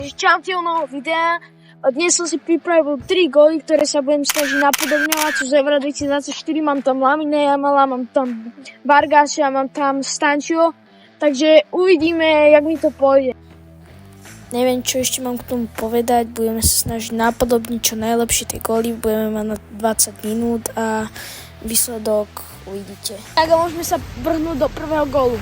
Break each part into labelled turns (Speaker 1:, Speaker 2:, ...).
Speaker 1: Čaute u nového videa. Dnes som si pripravil 3 góly, ktoré sa budem snažiť napodobňovať, čo z Eura 2024. Mám tam Lamine Yamala, mám tam Vargaša, mám tam Stančio. Takže uvidíme, jak mi to pôjde. Neviem, čo ešte mám k tomu povedať. Budeme sa snažiť napodobniť čo najlepšie tie góly. Budeme mať na 20 minút a výsledok uvidíte. Tak a môžeme sa vrhnúť do prvého gólu.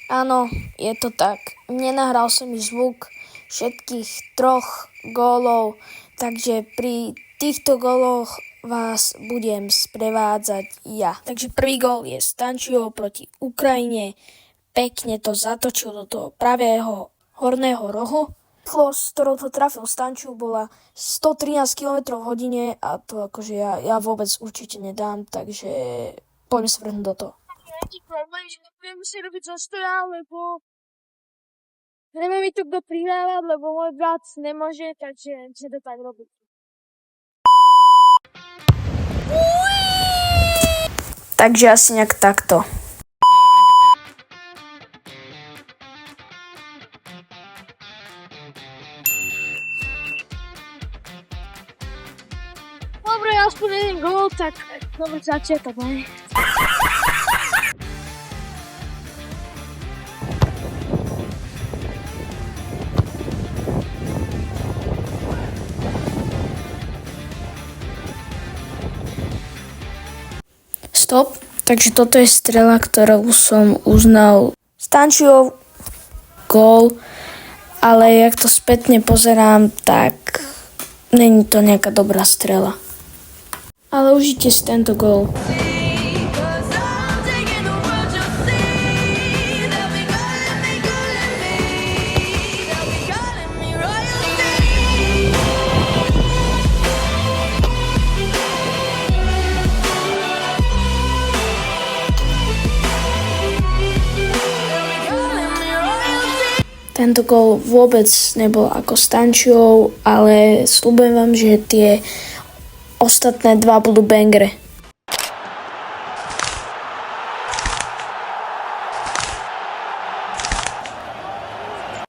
Speaker 1: Áno, je to tak. Nenahral som mi zvuk všetkých 3 gólov, takže pri týchto góloch vás budem sprevádzať ja. Takže prvý gól je Stančio proti Ukrajine. Pekne to zatočil do toho pravého horného rohu. Rýchlosť, ktorou to trafil Stančio, bola 113 km v hodine a to akože ja vôbec určite nedám, takže poďme sa vrhnúť do toho. Taký problém, že nebudem si robiť zo stoja, lebo neviem mi to kto pridávať, lebo môj brat nemôže, takže sa to tak robiť. Takže asi nejak takto. Dobre, aspoň jeden gól, tak dobrý začiatok, ne? Stop. Takže toto je strela, ktorú som uznal Stančiov gól, ale jak to spätne pozerám, tak není to nejaká dobrá strela. Ale užite si tento gól. Tento gól vôbec nebol ako Stančiov, ale sľubujem vám, že tie ostatné 2 budú bangre.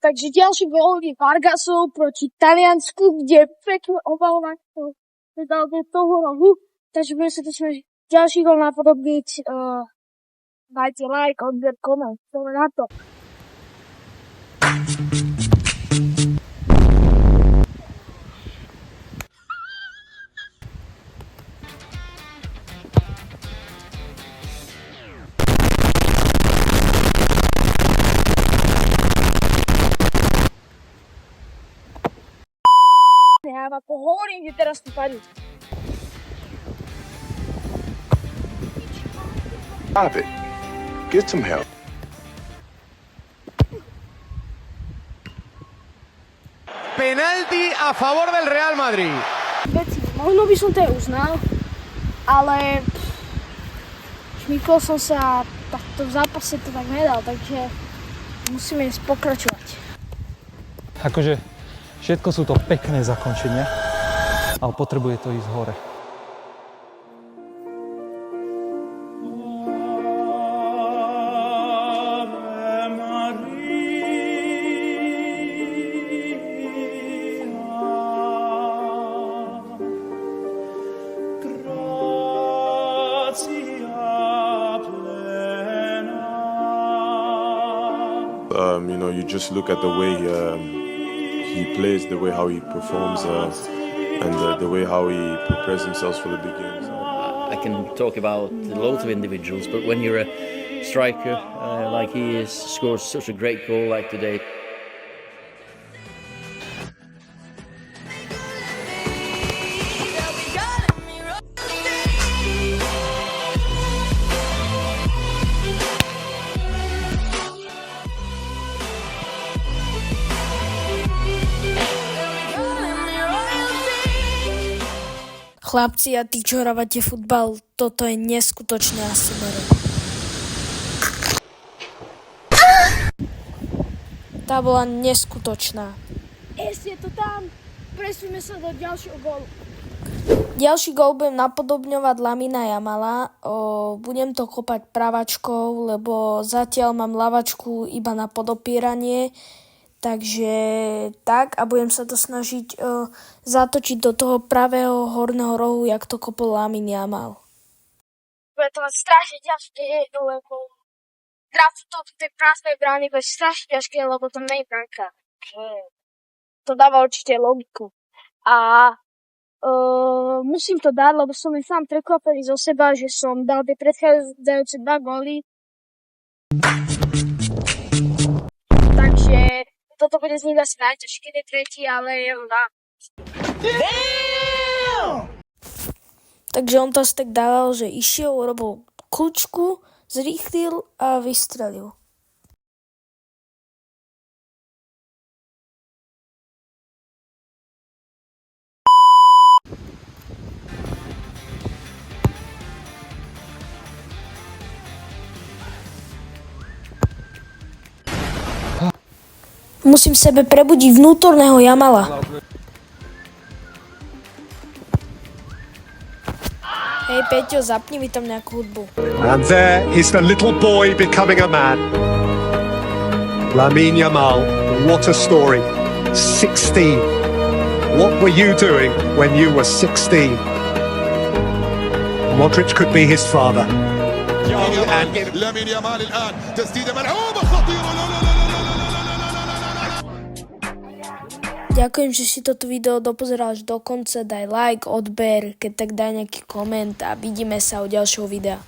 Speaker 1: Takže ďalší gól je Vargasov proti Taliansku, kde pekne obalovať to dal do toho rohu. Takže budeme sa to snažiť ďalší gól napodobniť. Dajte like, odber, koment, to na to. Ja vám to hovorím, že teraz tu padne.
Speaker 2: Stop it. Get some help.
Speaker 3: Penalti a favor del Real Madrid.
Speaker 1: Veci, možno by som to aj uznal, ale šmykol som sa, takto v zápase to tak nedal, takže musíme ísť pokračovať.
Speaker 4: Akože všetko sú to pekné zakončenia, ale potrebuje to ísť hore.
Speaker 2: You just look at the way he plays, the way how he performs, and the way how he prepares himself for the big games.
Speaker 5: I can talk about loads of individuals, but when you're a striker like he is, scores such a great goal like today.
Speaker 1: Chlapci, a tí, čo hrávate futbal, toto je neskutočné asi mere. Tá bola neskutočná. Je to tam. Presúňme sa do ďalšieho gólu. Ďalší gól budem napodobňovať Lamina Jamala. Budem to kopať pravačkou, lebo zatiaľ mám ľavačku iba na podopieranie. Takže tak a budem sa to snažiť zatočiť do toho pravého horného rohu, jak to kopol Lamin Jamal.
Speaker 6: Bude to strašne ťažké, lebo trafiť to do tej prázdnej brány bude strašne ťažké, lebo to nie je bránka. To dáva určite logiku. A musím to dať, lebo som mi sám prekvapený zo seba, že som dal tie predchádzajúce 2 góly. Takže toto bude znieť asi najťažšie, keď je tretí, ale je ho dá.
Speaker 1: Takže on to asi tak dával, že išiel, urobil kľúčku, zrýchlil a vystrelil. Musím v sebe prebudiť vnútorného Jamala. Hej Peťo, zapni mi tam nejakú hudbu.
Speaker 7: And there is the little boy becoming a man. Lamine Yamal, what a story. 16. What were you doing when you were 16? Modric could be his father.
Speaker 8: لامين يامال الآن تسديدة ملعوبة خطيرة لا لا لا
Speaker 1: Ďakujem, že si toto video dopozeral až do konca. Daj like, odber, keď tak daj nejaký koment a vidíme sa u ďalšieho videa.